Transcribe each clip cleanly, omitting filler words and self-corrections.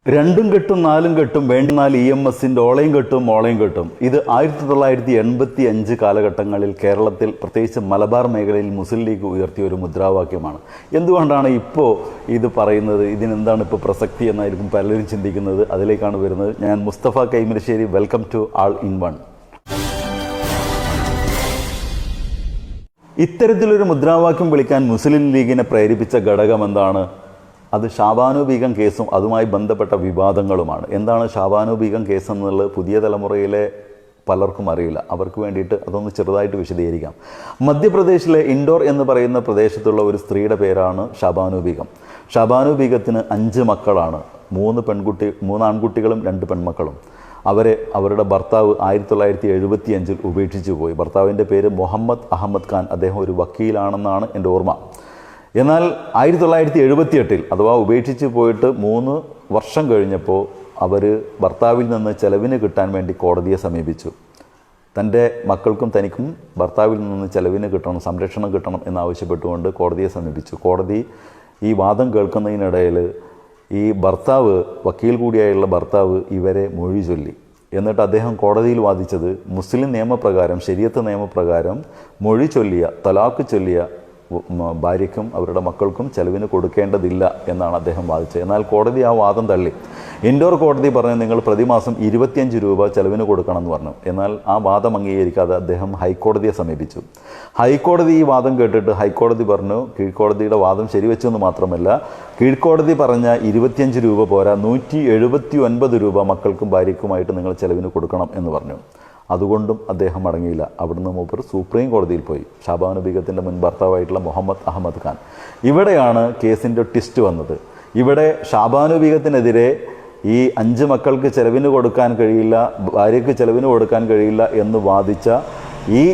രണ്ടും കെട്ടും നാലും കെട്ടും വേണ്ടുന്നാൽ EMSന്റെ ഓളയും കെട്ടും മോളയും കെട്ടും. ഇത് 1985 കാലഘട്ടങ്ങളിൽ കേരളത്തിൽ പ്രത്യേകിച്ച് മലബാർ മേഖലയിൽ മുസ്ലിം ലീഗ് ഉയർത്തിയ ഒരു മുദ്രാവാക്യമാണ്. എന്തുകൊണ്ടാണ് ഇപ്പോൾ ഇത് പറയുന്നത്, ഇതിനെന്താണ് ഇപ്പോൾ പ്രസക്തി എന്നായിരിക്കും പലരും ചിന്തിക്കുന്നത്. അതിലേക്കാണ് വരുന്നത്. ഞാൻ Mustafa Kaimarassery. Welcome to all in one. ഇത്തരത്തിലൊരു മുദ്രാവാക്യം വിളിക്കാൻ മുസ്ലിം ലീഗിനെ പ്രേരിപ്പിച്ച ഘടകം എന്താണ്? അത് ഷാബാനു ബീഗം കേസും അതുമായി ബന്ധപ്പെട്ട വിവാദങ്ങളുമാണ്. എന്താണ് ഷാബാനു ബീഗം കേസ് എന്നുള്ളത് പുതിയ തലമുറയിലെ പലർക്കും അറിയില്ല. അവർക്ക് വേണ്ടിയിട്ട് അതൊന്ന് ചെറുതായിട്ട് വിശദീകരിക്കാം. മധ്യപ്രദേശിലെ ഇൻഡോർ എന്ന് പറയുന്ന പ്രദേശത്തുള്ള ഒരു സ്ത്രീയുടെ പേരാണ് ഷാബാനു ബീഗം. ഷാബാനു ബീഗത്തിന് 5 മക്കളാണ്. 3 ആൺകുട്ടികളും 2 പെൺമക്കളും. അവരുടെ ഭർത്താവ് 1975 ഉപേക്ഷിച്ചു പോയി. ഭർത്താവിൻ്റെ പേര് മുഹമ്മദ് അഹമ്മദ് ഖാൻ. അദ്ദേഹം ഒരു വക്കീലാണെന്നാണ് എൻ്റെ ഓർമ്മ. എന്നാൽ 1978 അഥവാ ഉപേക്ഷിച്ച് പോയിട്ട് 3 വർഷം കഴിഞ്ഞപ്പോൾ അവർ ഭർത്താവിൽ നിന്ന് ചെലവിന് കിട്ടാൻ വേണ്ടി കോടതിയെ സമീപിച്ചു. തൻ്റെ മക്കൾക്കും തനിക്കും ഭർത്താവിൽ നിന്ന് ചെലവിന് കിട്ടണം, സംരക്ഷണം കിട്ടണം എന്നാവശ്യപ്പെട്ടുകൊണ്ട് കോടതിയെ സമീപിച്ചു. കോടതി ഈ വാദം കേൾക്കുന്നതിനിടയിൽ ഈ ഭർത്താവ്, വക്കീൽ കൂടിയായുള്ള ഭർത്താവ് ഇവരെ മൊഴി ചൊല്ലി. എന്നിട്ട് അദ്ദേഹം കോടതിയിൽ വാദിച്ചത് മുസ്ലിം നിയമപ്രകാരം, ശരീഅത്ത് നിയമപ്രകാരം മൊഴി ചൊല്ലിയ, തലാഖ് ചൊല്ലിയ ഭാര്യയ്ക്കും അവരുടെ മക്കൾക്കും ചെലവിന് കൊടുക്കേണ്ടതില്ല എന്നാണ് അദ്ദേഹം വാദിച്ചത്. എന്നാൽ കോടതി ആ വാദം തള്ളി. ഇൻഡോർ കോടതി പറഞ്ഞു നിങ്ങൾ പ്രതിമാസം 25 രൂപ ചെലവിന് കൊടുക്കണം എന്ന് പറഞ്ഞു. എന്നാൽ ആ വാദം അംഗീകരിക്കാതെ അദ്ദേഹം ഹൈക്കോടതിയെ സമീപിച്ചു. ഹൈക്കോടതി ഈ വാദം കേട്ടിട്ട് ഹൈക്കോടതി പറഞ്ഞു കീഴ്ക്കോടതിയുടെ വാദം ശരിവെച്ചു എന്ന് മാത്രമല്ല, കീഴ്ക്കോടതി പറഞ്ഞ 25 രൂപ പോരാ, 179 രൂപ മക്കൾക്കും ഭാര്യയ്ക്കുമായിട്ട് നിങ്ങൾ ചെലവിന് കൊടുക്കണം എന്ന് പറഞ്ഞു. അതുകൊണ്ടും അദ്ദേഹം അടങ്ങിയില്ല. അവിടുന്ന് മൂപ്പർ സുപ്രീം കോടതിയിൽ പോയി. ഷാബാനു ബീഗത്തിൻ്റെ മുൻ ഭർത്താവായിട്ടുള്ള മുഹമ്മദ് അഹമ്മദ് ഖാൻ. ഇവിടെയാണ് കേസിൻ്റെ ട്വിസ്റ്റ് വന്നത്. ഇവിടെ ഷാബാനു ബീഗത്തിനെതിരെ ഈ 5 മക്കൾക്ക് ചെലവിന് കൊടുക്കാൻ കഴിയില്ല, ഭാര്യയ്ക്ക് ചെലവിന് കൊടുക്കാൻ കഴിയില്ല എന്ന് വാദിച്ച ഈ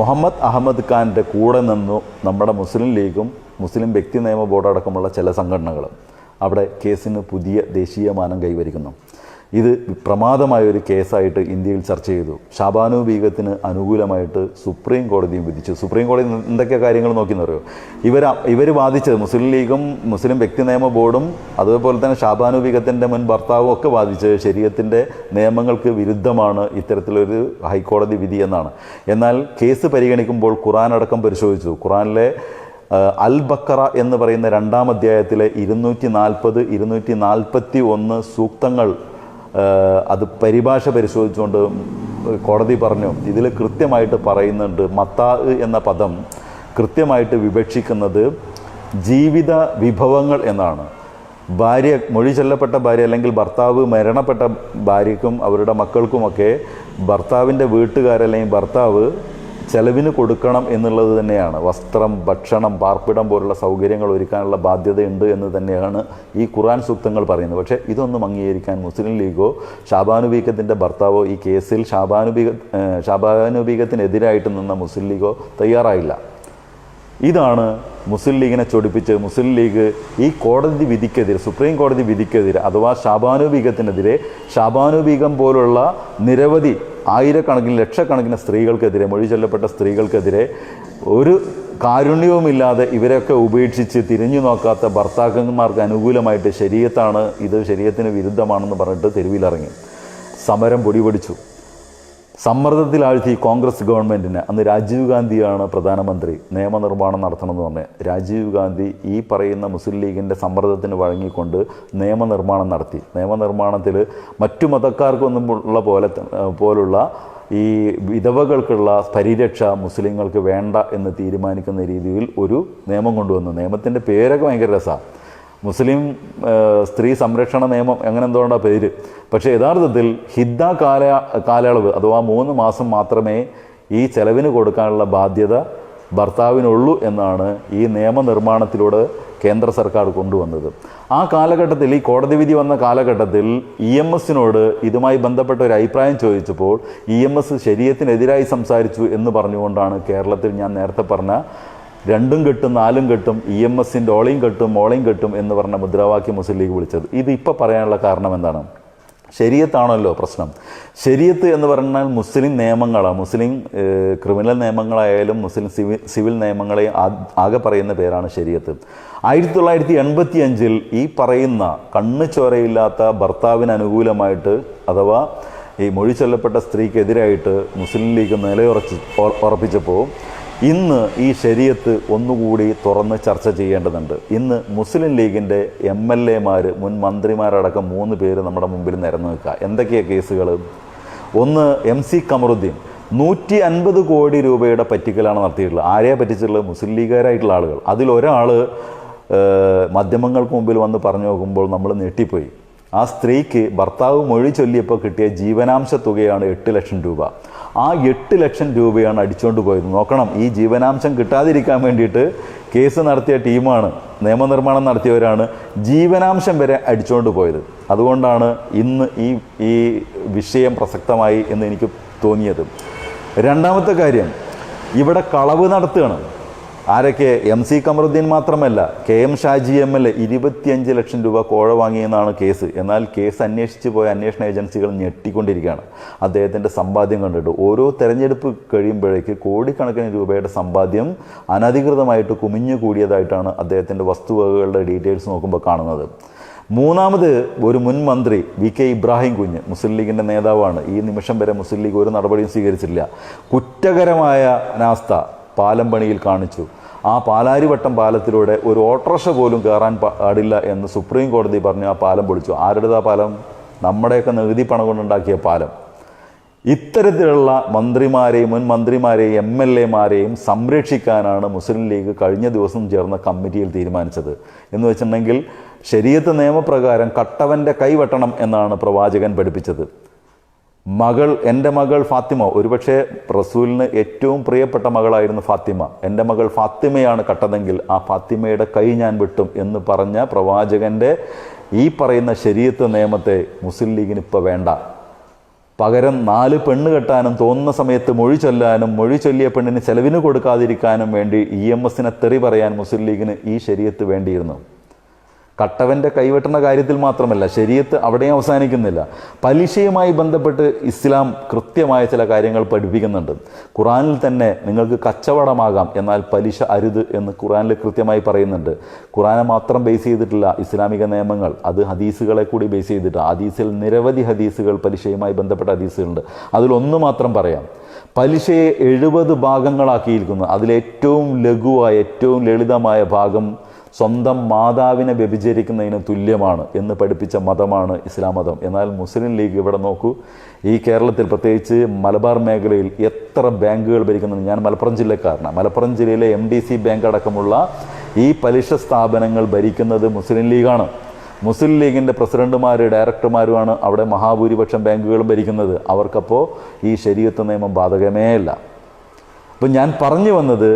മുഹമ്മദ് അഹമ്മദ് ഖാൻ്റെ കൂടെ നിന്നു നമ്മുടെ മുസ്ലിം ലീഗും മുസ്ലിം വ്യക്തി നിയമ ബോർഡ് അടക്കമുള്ള ചില സംഘടനകളും. അവിടെ കേസിന് പുതിയ ദേശീയ മാനം കൈവരിക്കുന്നു. ഇത് പ്രമാദമായൊരു കേസായിട്ട് ഇന്ത്യയിൽ ചർച്ച ചെയ്തു. ഷാബാനു ബീഗത്തിന് അനുകൂലമായിട്ട് സുപ്രീം കോടതിയും വിധിച്ചു. സുപ്രീം കോടതി എന്തൊക്കെ കാര്യങ്ങൾ നോക്കിയെന്ന് അറിയോ? ഇവർ വാദിച്ചത്, മുസ്ലിം ലീഗും മുസ്ലിം വ്യക്തി നിയമ ബോർഡും അതുപോലെ തന്നെ ഷാബാനു ബീഗത്തിൻ്റെ മുൻ ഭർത്താവും ഒക്കെ വാദിച്ചത് ശരീഅത്തിൻ്റെ നിയമങ്ങൾക്ക് വിരുദ്ധമാണ് ഇത്തരത്തിലൊരു ഹൈക്കോടതി വിധി എന്നാണ്. എന്നാൽ കേസ് പരിഗണിക്കുമ്പോൾ ഖുർആൻ അടക്കം പരിശോധിച്ചു. ഖുർആനിലെ അൽ ബക്കറ എന്ന് പറയുന്ന 2-ാം അധ്യായത്തിലെ 240, 241 സൂക്തങ്ങൾ അത് പരിഭാഷ പരിശോധിച്ചുകൊണ്ട് കോടതി പറഞ്ഞു ഇതിൽ കൃത്യമായിട്ട് പറയുന്നുണ്ട്, മത്താ എന്ന പദം കൃത്യമായിട്ട് വിവക്ഷിക്കുന്നത് ജീവിത വിഭവങ്ങൾ എന്നാണ്. ഭാര്യ, മൊഴി ചൊല്ലപ്പെട്ട ഭാര്യ അല്ലെങ്കിൽ ഭർത്താവ് മരണപ്പെട്ട ഭാര്യയ്ക്കും അവരുടെ മക്കൾക്കുമൊക്കെ ഭർത്താവിൻ്റെ വീട്ടുകാരല്ലെങ്കിൽ ഭർത്താവ് ചെലവിന് കൊടുക്കണം എന്നുള്ളത് തന്നെയാണ്. വസ്ത്രം, ഭക്ഷണം, പാർപ്പിടം പോലുള്ള സൗകര്യങ്ങൾ ഒരുക്കാനുള്ള ബാധ്യതയുണ്ട് എന്ന് തന്നെയാണ് ഈ ഖുർആൻ സൂക്തങ്ങൾ പറയുന്നത്. പക്ഷേ ഇതൊന്നും അംഗീകരിക്കാൻ മുസ്ലിം ലീഗോ ഷാബാനു ബീഗത്തിൻ്റെ ഭർത്താവോ ഈ കേസിൽ ഷാബാനു ബീഗത്തിനെതിരായിട്ട് നിന്ന മുസ്ലിം ലീഗോ തയ്യാറായില്ല. ഇതാണ് മുസ്ലിം ലീഗിനെ ചൊടിപ്പിച്ച് മുസ്ലിം ലീഗ് ഈ കോടതി വിധിക്കെതിരെ, സുപ്രീം കോടതി വിധിക്കെതിരെ അഥവാ ഷാബാനു ബീഗത്തിനെതിരെ, ഷാബാനു ബീഗം പോലുള്ള നിരവധി ആയിരക്കണക്കിന് ലക്ഷക്കണക്കിന് സ്ത്രീകൾക്കെതിരെ, മൊഴി ചൊല്ലപ്പെട്ട സ്ത്രീകൾക്കെതിരെ ഒരു കാരുണ്യവുമില്ലാതെ ഇവരൊക്കെ ഉപേക്ഷിച്ച് തിരിഞ്ഞു നോക്കാത്ത ഭർത്താക്കന്മാർക്ക് അനുകൂലമായിട്ട് ശരീഅത്താണ് ഇത്, ശരീഅത്തിന് വിരുദ്ധമാണെന്ന് പറഞ്ഞിട്ട് തെരുവിലിറങ്ങി. സമരം പൊടിപൊടിച്ചു. സമ്മർദ്ദത്തിലാഴ്ത്തി കോൺഗ്രസ് ഗവൺമെൻറ്റിന്, അന്ന് രാജീവ് ഗാന്ധിയാണ് പ്രധാനമന്ത്രി, നിയമനിർമ്മാണം നടത്തണമെന്ന് പറഞ്ഞ് രാജീവ് ഗാന്ധി ഈ പറയുന്ന മുസ്ലിം ലീഗിൻ്റെ സമ്മർദ്ദത്തിന് വഴങ്ങിക്കൊണ്ട് നിയമനിർമ്മാണം നടത്തി. നിയമനിർമ്മാണത്തിൽ മറ്റു മതക്കാർക്കൊന്നും ഉള്ള പോലുള്ള ഈ വിധവകൾക്കുള്ള പരിരക്ഷ മുസ്ലിങ്ങൾക്ക് വേണ്ട എന്ന് തീരുമാനിക്കുന്ന രീതിയിൽ ഒരു നിയമം കൊണ്ടുവന്നു. നിയമത്തിൻ്റെ പേരൊക്കെ ഭയങ്കര രസമാണ്, മുസ്ലിം സ്ത്രീ സംരക്ഷണ നിയമം, അങ്ങനെ എന്തുകൊണ്ടാണ് പേര്. പക്ഷേ യഥാർത്ഥത്തിൽ ഹിദ്ദ കാലയളവ് അഥവാ 3 മാസം മാത്രമേ ഈ ചെലവിന് കൊടുക്കാനുള്ള ബാധ്യത ഭർത്താവിനുള്ളൂ എന്നാണ് ഈ നിയമനിർമ്മാണത്തിലൂടെ കേന്ദ്ര സർക്കാർ കൊണ്ടുവന്നത്. ആ കാലഘട്ടത്തിൽ, ഈ കോടതി വിധി വന്ന കാലഘട്ടത്തിൽ EMSനോട് ഇതുമായി ബന്ധപ്പെട്ട ഒരു അഭിപ്രായം ചോദിച്ചപ്പോൾ EMS ശരീഅത്തിനെതിരായി സംസാരിച്ചു എന്ന് പറഞ്ഞുകൊണ്ടാണ് കേരളത്തിൽ ഞാൻ നേരത്തെ പറഞ്ഞ രണ്ടും കെട്ടും നാലും കെട്ടും EMSൻ്റെ ഓളയും കെട്ടും മോളയും കെട്ടും എന്ന് പറഞ്ഞ മുദ്രാവാക്യം മുസ്ലിം ലീഗ് വിളിച്ചത്. ഇത് ഇപ്പോൾ പറയാനുള്ള കാരണം എന്താണ്? ശരീഅത്താണല്ലോ പ്രശ്നം. ശരീഅത്ത് എന്ന് പറഞ്ഞാൽ മുസ്ലിം നിയമങ്ങളാണ്. മുസ്ലിം ക്രിമിനൽ നിയമങ്ങളായാലും മുസ്ലിം സിവിൽ നിയമങ്ങളെ ആകെ പറയുന്ന പേരാണ് ശരീഅത്ത്. 1985 ഈ പറയുന്ന കണ്ണ് ചോരയില്ലാത്ത ഭർത്താവിന് അനുകൂലമായിട്ട് അഥവാ ഈ മൊഴി ചൊല്ലപ്പെട്ട സ്ത്രീക്കെതിരായിട്ട് മുസ്ലിം ലീഗ് ഉറപ്പിച്ചപ്പോൾ ഇന്ന് ഈ ശരീഅത്ത് ഒന്നുകൂടി തുറന്ന് ചർച്ച ചെയ്യേണ്ടതുണ്ട്. ഇന്ന് മുസ്ലിം ലീഗിൻ്റെ MLA മാർ, മുൻ മന്ത്രിമാരടക്കം 3 പേര് നമ്മുടെ മുമ്പിൽ നിരന്നു നിൽക്കുക. എന്തൊക്കെയാണ് കേസുകൾ? ഒന്ന്, MC കമറുദ്ദീൻ 150 കോടി രൂപയുടെ പറ്റിക്കലാണ് നടത്തിയിട്ടുള്ളത്. ആരെയാണ് പറ്റിച്ചിട്ടുള്ളത്? മുസ്ലിം ലീഗുകാരായിട്ടുള്ള ആളുകൾ. അതിലൊരാൾ മാധ്യമങ്ങൾക്ക് മുമ്പിൽ വന്ന് പറഞ്ഞു നോക്കുമ്പോൾ നമ്മൾ ഞെട്ടിപ്പോയി. ആ സ്ത്രീക്ക് ഭർത്താവ് മൊഴി ചൊല്ലിയപ്പോൾ കിട്ടിയ ജീവനാംശ തുകയാണ് 8 ലക്ഷം രൂപ. ആ 8 ലക്ഷം രൂപയാണ് അടിച്ചുകൊണ്ട് പോയത്. നോക്കണം, ഈ ജീവനാംശം കിട്ടാതിരിക്കാൻ വേണ്ടിയിട്ട് കേസ് നടത്തിയ ടീമാണ്, നിയമനിർമ്മാണം നടത്തിയവരാണ് ജീവനാംശം വരെ അടിച്ചുകൊണ്ട് പോയത്. അതുകൊണ്ടാണ് ഇന്ന് ഈ വിഷയം പ്രസക്തമായി എന്ന് എനിക്ക് തോന്നിയത്. രണ്ടാമത്തെ കാര്യം, ഇവിടെ കളവ് നടത്തുകയാണ്. ആരൊക്കെ? MC കമറുദ്ദീൻ മാത്രമല്ല, KM ഷാജി MLA 25 ലക്ഷം രൂപ കോഴ വാങ്ങിയെന്നാണ് കേസ്. എന്നാൽ കേസ് അന്വേഷിച്ച് പോയ അന്വേഷണ ഏജൻസികൾ ഞെട്ടിക്കൊണ്ടിരിക്കുകയാണ് അദ്ദേഹത്തിൻ്റെ സമ്പാദ്യം കണ്ടിട്ട്. ഓരോ തെരഞ്ഞെടുപ്പ് കഴിയുമ്പോഴേക്ക് കോടിക്കണക്കിന് രൂപയുടെ സമ്പാദ്യം അനധികൃതമായിട്ട് കുമിഞ്ഞു കൂടിയതായിട്ടാണ് അദ്ദേഹത്തിൻ്റെ വസ്തുവകകളുടെ ഡീറ്റെയിൽസ് നോക്കുമ്പോൾ കാണുന്നത്. മൂന്നാമത്, ഒരു മുൻ മന്ത്രി VK ഇബ്രാഹിം കുഞ്ഞ്, മുസ്ലിം ലീഗിൻ്റെ നേതാവാണ്. ഈ നിമിഷം വരെ മുസ്ലിം ലീഗ് ഒരു നടപടിയും സ്വീകരിച്ചില്ല. കുറ്റകരമായ നാസ്ത പാലം പണിയിൽ കാണിച്ചു. ആ പാലാരിവട്ടം പാലത്തിലൂടെ ഒരു ഓട്ടോറിക്ഷ പോലും കയറാൻ പാടില്ല എന്ന് സുപ്രീം കോടതി പറഞ്ഞു. ആ പാലം പൊളിച്ചു. ആരുടേതാ പാലം? നമ്മുടെയൊക്കെ നികുതി പണം കൊണ്ടുണ്ടാക്കിയ പാലം. ഇത്തരത്തിലുള്ള മന്ത്രിമാരെയും മുൻ മന്ത്രിമാരെയും MLA-മാരെയും സംരക്ഷിക്കാനാണ് മുസ്ലിം ലീഗ് കഴിഞ്ഞ ദിവസം ചേർന്ന കമ്മിറ്റിയിൽ തീരുമാനിച്ചത്. എന്ന് വെച്ചിട്ടുണ്ടെങ്കിൽ ശരീഅത്ത് നിയമപ്രകാരം കട്ടവൻ്റെ കൈവെട്ടണം എന്നാണ് പ്രവാചകൻ പഠിപ്പിച്ചത്. എൻ്റെ മകൾ ഫാത്തിമ, ഒരുപക്ഷെ റസൂലിന് ഏറ്റവും പ്രിയപ്പെട്ട മകളായിരുന്നു ഫാത്തിമ. എൻ്റെ മകൾ ഫാത്തിമയാണ് കട്ടതെങ്കിൽ ആ ഫാത്തിമയുടെ കൈ ഞാൻ വെട്ടും എന്ന് പറഞ്ഞ പ്രവാചകൻ്റെ ഈ പറയുന്ന ശരീഅത്ത് നിയമത്തെ മുസ്ലിം ലീഗിന് ഇപ്പോൾ വേണ്ട. പകരം 4 പെണ്ണ് കെട്ടാനും തോന്നുന്ന സമയത്ത് മൊഴി ചൊല്ലാനും മൊഴി ചൊല്ലിയ പെണ്ണിന് ചെലവിന് കൊടുക്കാതിരിക്കാനും വേണ്ടി EMS-നെ തെറി പറയാൻ മുസ്ലിം ലീഗിന് ഈ ശരീഅത്ത് വേണ്ടിയിരുന്നു. കട്ടവൻ്റെ കൈവെട്ടുന്ന കാര്യത്തിൽ മാത്രമല്ല, ശരീഅത്ത് അവിടെയും അവസാനിക്കുന്നില്ല. പലിശയുമായി ബന്ധപ്പെട്ട് ഇസ്ലാം കൃത്യമായ ചില കാര്യങ്ങൾ പഠിപ്പിക്കുന്നുണ്ട്. ഖുറാനിൽ തന്നെ നിങ്ങൾക്ക് കച്ചവടമാകാം, എന്നാൽ പലിശ അരുത് എന്ന് ഖുറാനിൽ കൃത്യമായി പറയുന്നുണ്ട്. ഖുറാനെ മാത്രം ബേസ് ചെയ്തിട്ടില്ല ഇസ്ലാമിക നിയമങ്ങൾ, അത് ഹദീസുകളെ കൂടി ബേസ് ചെയ്തിട്ട്. ഹദീസിൽ നിരവധി ഹദീസുകൾ പലിശയുമായി ബന്ധപ്പെട്ട ഹദീസുകളുണ്ട്. അതിലൊന്ന് മാത്രം പറയാം. പലിശയെ 70 ഭാഗങ്ങളാക്കിയിരിക്കുന്നു. അതിലേറ്റവും ലഘുവായ ഏറ്റവും ലളിതമായ ഭാഗം സ്വന്തം മാതാവിനെ വ്യഭിചരിക്കുന്നതിന് തുല്യമാണ് എന്ന് പഠിപ്പിച്ച മതമാണ് ഇസ്ലാം മതം. എന്നാൽ മുസ്ലിം ലീഗ് ഇവിടെ നോക്കൂ, ഈ കേരളത്തിൽ പ്രത്യേകിച്ച് മലബാർ മേഖലയിൽ എത്ര ബാങ്കുകൾ ഭരിക്കുന്നുണ്ട്. ഞാൻ മലപ്പുറം ജില്ലക്കാരനാണ്. മലപ്പുറം ജില്ലയിലെ MDC ബാങ്ക് അടക്കമുള്ള ഈ പലിശ സ്ഥാപനങ്ങൾ ഭരിക്കുന്നത് മുസ്ലിം ലീഗാണ്. മുസ്ലിം ലീഗിൻ്റെ പ്രസിഡന്റുമാർ, ഡയറക്ടർമാരുമാണ് അവിടെ മഹാഭൂരിപക്ഷം ബാങ്കുകളും ഭരിക്കുന്നത്. അവർക്കപ്പോൾ ഈ ശരീഅത്ത് നിയമം ബാധകമേ അല്ല. അപ്പം ഞാൻ പറഞ്ഞു വന്നത്,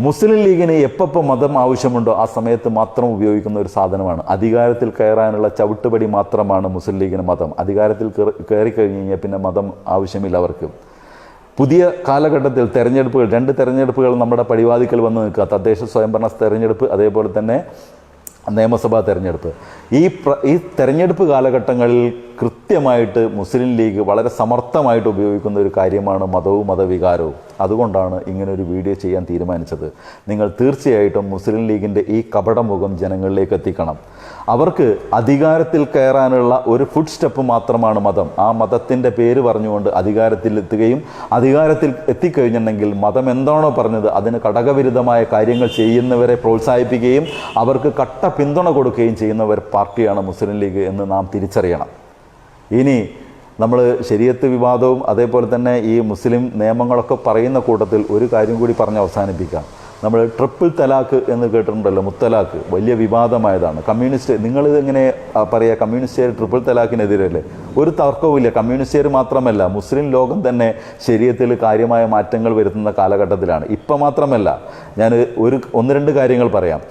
മുസ്ലിം ലീഗിന് എപ്പോൾ മതം ആവശ്യമുണ്ടോ ആ സമയത്ത് മാത്രം ഉപയോഗിക്കുന്ന ഒരു സാധനമാണ്. അധികാരത്തിൽ കയറാനുള്ള ചവിട്ടുപടി മാത്രമാണ് മുസ്ലിം ലീഗിന് മതം. അധികാരത്തിൽ കയറിക്കഴിഞ്ഞ് കഴിഞ്ഞാൽ പിന്നെ മതം ആവശ്യമില്ല അവർക്ക്. പുതിയ കാലഘട്ടത്തിൽ തെരഞ്ഞെടുപ്പുകൾ, 2 തെരഞ്ഞെടുപ്പുകൾ നമ്മുടെ പടിവാതിക്കൽ വന്ന് നിൽക്കുക. തദ്ദേശ സ്വയംഭരണ തെരഞ്ഞെടുപ്പ്, അതേപോലെ തന്നെ നിയമസഭാ തെരഞ്ഞെടുപ്പ്. ഈ തെരഞ്ഞെടുപ്പ് കാലഘട്ടങ്ങളിൽ കൃത്യമായിട്ട് മുസ്ലിം ലീഗ് വളരെ സമർത്ഥമായിട്ട് ഉപയോഗിക്കുന്ന ഒരു കാര്യമാണ് മതവും മതവികാരവും. അതുകൊണ്ടാണ് ഇങ്ങനൊരു വീഡിയോ ചെയ്യാൻ തീരുമാനിച്ചത്. നിങ്ങൾ തീർച്ചയായിട്ടും മുസ്ലിം ലീഗിൻ്റെ ഈ കപടമുഖം ജനങ്ങളിലേക്ക് എത്തിക്കണം. അവർക്ക് അധികാരത്തിൽ കയറാനുള്ള ഒരു ഫുഡ് സ്റ്റെപ്പ് മാത്രമാണ് മതം. ആ മതത്തിൻ്റെ പേര് പറഞ്ഞുകൊണ്ട് അധികാരത്തിൽ എത്തുകയും അധികാരത്തിൽ എത്തിക്കഴിഞ്ഞിട്ടുണ്ടെങ്കിൽ മതം എന്താണോ പറഞ്ഞത് അതിന് ഘടകവിരുദ്ധമായ കാര്യങ്ങൾ ചെയ്യുന്നവരെ പ്രോത്സാഹിപ്പിക്കുകയും അവർക്ക് കട്ട പിന്തുണ കൊടുക്കുകയും ചെയ്യുന്ന ഒരു പാർട്ടിയാണ് മുസ്ലിം ലീഗ് എന്ന് നാം തിരിച്ചറിയണം. ഇനി നമ്മൾ ശരീഅത്ത് വിവാദവും അതേപോലെ തന്നെ ഈ മുസ്ലിം നിയമങ്ങളൊക്കെ പറയുന്ന കൂട്ടത്തിൽ ഒരു കാര്യം കൂടി പറഞ്ഞ് അവസാനിപ്പിക്കാം. നമ്മൾ ട്രിപ്പിൾ തലാഖ് എന്ന് കേട്ടിട്ടുണ്ടല്ലോ, മുത്തലാഖ് വലിയ വിവാദമായതാണ്. കമ്മ്യൂണിസ്റ്റ്, നിങ്ങളിതെങ്ങനെ പറയുക, കമ്മ്യൂണിസ്റ്റുകാർ ട്രിപ്പിൾ തലാഖിനെതിരല്ലേ? ഒരു തർക്കവുമില്ല. കമ്മ്യൂണിസ്റ്റുകാർ മാത്രമല്ല, മുസ്ലിം ലോകം തന്നെ ശരീഅത്തിൽ കാര്യമായ മാറ്റങ്ങൾ വരുത്തുന്ന കാലഘട്ടത്തിലാണ്. ഇപ്പം മാത്രമല്ല, ഞാൻ 1-2 കാര്യങ്ങൾ പറയാം.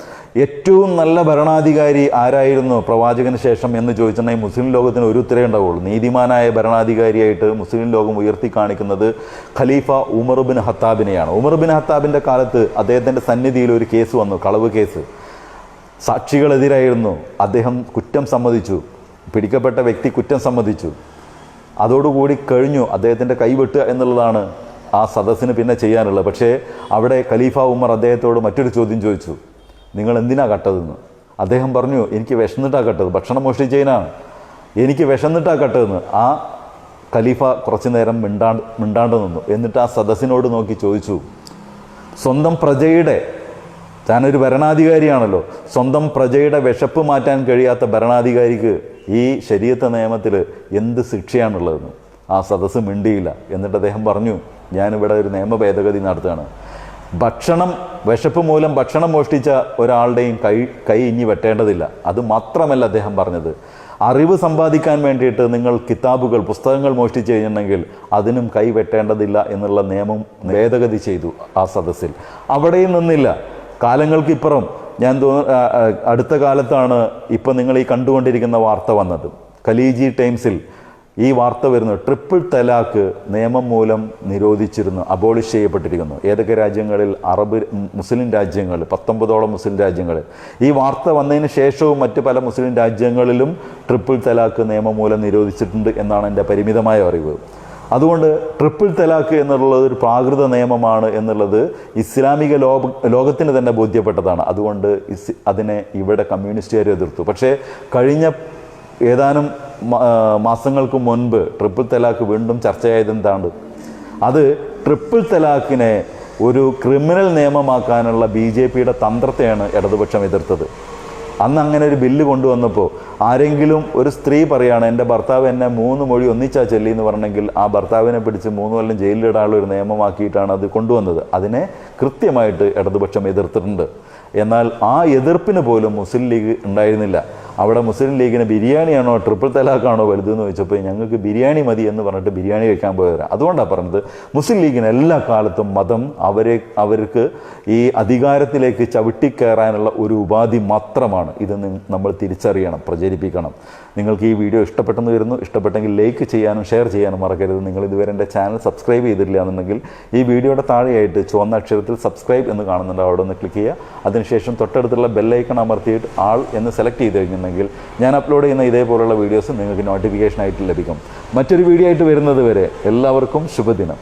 ഏറ്റവും നല്ല ഭരണാധികാരി ആരായിരുന്നു പ്രവാചകന് ശേഷം എന്ന് ചോദിച്ചിട്ടുണ്ടെങ്കിൽ മുസ്ലിം ലോകത്തിന് ഒരു ഉത്തരവേ ഉണ്ടാവുള്ളൂ. നീതിമാനായ ഭരണാധികാരിയായിട്ട് മുസ്ലിം ലോകം ഉയർത്തി കാണിക്കുന്നത് ഖലീഫ ഉമർ ബിൻ ഹത്താബിനെയാണ്. ഉമർ ബിൻ ഹത്താബിൻ്റെ കാലത്ത് അദ്ദേഹത്തിൻ്റെ സന്നിധിയിൽ ഒരു കേസ് വന്നു, കളവ് കേസ്. സാക്ഷികളെതിരായിരുന്നു. അദ്ദേഹം കുറ്റം സമ്മതിച്ചു. പിടിക്കപ്പെട്ട വ്യക്തി കുറ്റം സമ്മതിച്ചു. അതോടുകൂടി കഴിഞ്ഞു, അദ്ദേഹത്തിൻ്റെ കൈവെട്ടുക എന്നുള്ളതാണ് ആ സദസ്സിന് പിന്നെ ചെയ്യാനുള്ളത്. പക്ഷേ അവിടെ ഖലീഫ ഉമർ അദ്ദേഹത്തോട് മറ്റൊരു ചോദ്യം ചോദിച്ചു, നിങ്ങൾ എന്തിനാ കട്ടതെന്ന്. അദ്ദേഹം പറഞ്ഞു, എനിക്ക് വിശന്നിട്ടാണ് കട്ടത്, ഭക്ഷണം മോഷ്ടിച്ചതിനാണ്, എനിക്ക് വിശന്നിട്ടാണ് കട്ടതെന്ന്. ആ ഖലീഫ കുറച്ചു നേരം മിണ്ടാണ്ട് നിന്നു. എന്നിട്ട് ആ സദസ്സിനോട് നോക്കി ചോദിച്ചു, സ്വന്തം പ്രജയുടെ, താനൊരു ഭരണാധികാരിയാണല്ലോ, സ്വന്തം പ്രജയുടെ വിശപ്പ് മാറ്റാൻ കഴിയാത്ത ഭരണാധികാരിക്ക് ഈ ശരീഅത്ത് നിയമത്തിൽ എന്ത് ശിക്ഷയാണുള്ളതെന്ന്. ആ സദസ്സ് മിണ്ടിയില്ല. എന്നിട്ട് അദ്ദേഹം പറഞ്ഞു, ഞാനിവിടെ ഒരു നിയമ ഭേദഗതി നടത്തുകയാണ്. വിശപ്പ് മൂലം ഭക്ഷണം മോഷ്ടിച്ച ഒരാളുടെയും കൈ ഇനി വെട്ടേണ്ടതില്ല. അത് മാത്രമല്ല അദ്ദേഹം പറഞ്ഞത്, അറിവ് സമ്പാദിക്കാൻ വേണ്ടിയിട്ട് നിങ്ങൾ പുസ്തകങ്ങൾ മോഷ്ടിച്ചു കഴിഞ്ഞിട്ടുണ്ടെങ്കിൽ അതിനും കൈ വെട്ടേണ്ടതില്ല എന്നുള്ള നിയമം ഭേദഗതി ചെയ്തു ആ സദസ്സിൽ. അവിടെയും നിന്നില്ല. കാലങ്ങൾക്കിപ്പുറം അടുത്ത കാലത്താണ് ഇപ്പം നിങ്ങൾ ഈ കണ്ടുകൊണ്ടിരിക്കുന്ന വാർത്ത വന്നത്. ഖലീജി ടൈംസിൽ ഈ വാർത്ത വരുന്നു, ട്രിപ്പിൾ തലാക്ക് നിയമം മൂലം നിരോധിച്ചിരുന്നു, അബോളിഷ് ചെയ്യപ്പെട്ടിരിക്കുന്നു. ഏതൊക്കെ രാജ്യങ്ങളിൽ? മുസ്ലിം രാജ്യങ്ങൾ, 19ഓളം മുസ്ലിം രാജ്യങ്ങളിൽ. ഈ വാർത്ത വന്നതിന് ശേഷവും മറ്റ് പല മുസ്ലിം രാജ്യങ്ങളിലും ട്രിപ്പിൾ തലാക്ക് നിയമം മൂലം നിരോധിച്ചിട്ടുണ്ട് എന്നാണ് എൻ്റെ പരിമിതമായ അറിവ്. അതുകൊണ്ട് ട്രിപ്പിൾ തലാക്ക് എന്നുള്ളത് ഒരു പ്രാകൃത നിയമമാണ് എന്നുള്ളത് ഇസ്ലാമിക ലോകത്തിന് തന്നെ ബോധ്യപ്പെട്ടതാണ്. അതുകൊണ്ട് അതിനെ ഇവിടെ കമ്മ്യൂണിസ്റ്റുകാർ എതിർത്തു. പക്ഷേ കഴിഞ്ഞ ഏതാനും മാസങ്ങൾക്ക് മുൻപ് ട്രിപ്പിൾ തലാക്ക് വീണ്ടും ചർച്ചയായത് എന്താണ്? അത് ട്രിപ്പിൾ തലാക്കിനെ ഒരു ക്രിമിനൽ നിയമമാക്കാനുള്ള BJPയുടെ തന്ത്രത്തെയാണ് ഇടതുപക്ഷം എതിർത്തത്. അന്ന് അങ്ങനെ ഒരു ബില്ല് കൊണ്ടുവന്നപ്പോൾ ആരെങ്കിലും ഒരു സ്ത്രീ പറയുകയാണ്, എൻ്റെ ഭർത്താവ് എന്നെ 3 മൊഴി ഒന്നിച്ചാ ചൊല്ലി എന്ന് പറഞ്ഞെങ്കിൽ ആ ഭർത്താവിനെ പിടിച്ച് 3 കൊല്ലം ജയിലിലിടാനുള്ള ഒരു നിയമമാക്കിയിട്ടാണ് അത് കൊണ്ടുവന്നത്. അതിനെ കൃത്യമായിട്ട് ഇടതുപക്ഷം എതിർത്തിട്ടുണ്ട്. എന്നാൽ ആ എതിർപ്പിന് പോലും മുസ്ലിം ലീഗ് ഉണ്ടായിരുന്നില്ല. അവിടെ മുസ്ലിം ലീഗിന് ബിരിയാണിയാണോ ട്രിപ്പിൾ തലാക്കാണോ വലുതെന്ന് ചോദിച്ചപ്പോൾ ഞങ്ങൾക്ക് ബിരിയാണി മതി എന്ന് പറഞ്ഞിട്ട് ബിരിയാണി കഴിക്കാൻ പോയവരാണ്. അതുകൊണ്ടാണ് പറഞ്ഞത്, മുസ്ലിം ലീഗിന് എല്ലാ കാലത്തും മതം അവർക്ക് ഈ അധികാരത്തിലേക്ക് ചവിട്ടിക്കയറാനുള്ള ഒരു ഉപാധി മാത്രമാണ്. ഇത് നമ്മൾ തിരിച്ചറിയണം, പ്രചരിപ്പിക്കണം. നിങ്ങൾക്ക് ഈ വീഡിയോ ഇഷ്ടപ്പെട്ടെന്ന് വരുന്നു. ഇഷ്ടപ്പെട്ടെങ്കിൽ ലൈക്ക് ചെയ്യാനും ഷെയർ ചെയ്യാനും മറക്കരുത്. നിങ്ങൾ ഇതുവരെ എൻ്റെ ചാനൽ സബ്സ്ക്രൈബ് ചെയ്തിട്ടില്ല എന്നുണ്ടെങ്കിൽ ഈ വീഡിയോയുടെ താഴെയായിട്ട് ചുവന്ന അക്ഷരത്തിൽ സബ്സ്ക്രൈബ് എന്ന് കാണുന്നുണ്ട്, അവിടെ ഒന്ന് ക്ലിക്ക് ചെയ്യുക. അതിനുശേഷം തൊട്ടടുത്തുള്ള ബെല്ലൈക്കൺ അമർത്തിയിട്ട് ആൾ എന്ന് സെലക്ട് ചെയ്ത് കഴിഞ്ഞിട്ടുണ്ടെങ്കിൽ ഞാൻ അപ്ലോഡ് ചെയ്യുന്ന ഇതേപോലുള്ള വീഡിയോസ് നിങ്ങൾക്ക് നോട്ടിഫിക്കേഷനായിട്ട് ലഭിക്കും. മറ്റൊരു വീഡിയോ ആയിട്ട് വരുന്നത് വരെ എല്ലാവർക്കും ശുഭദിനം.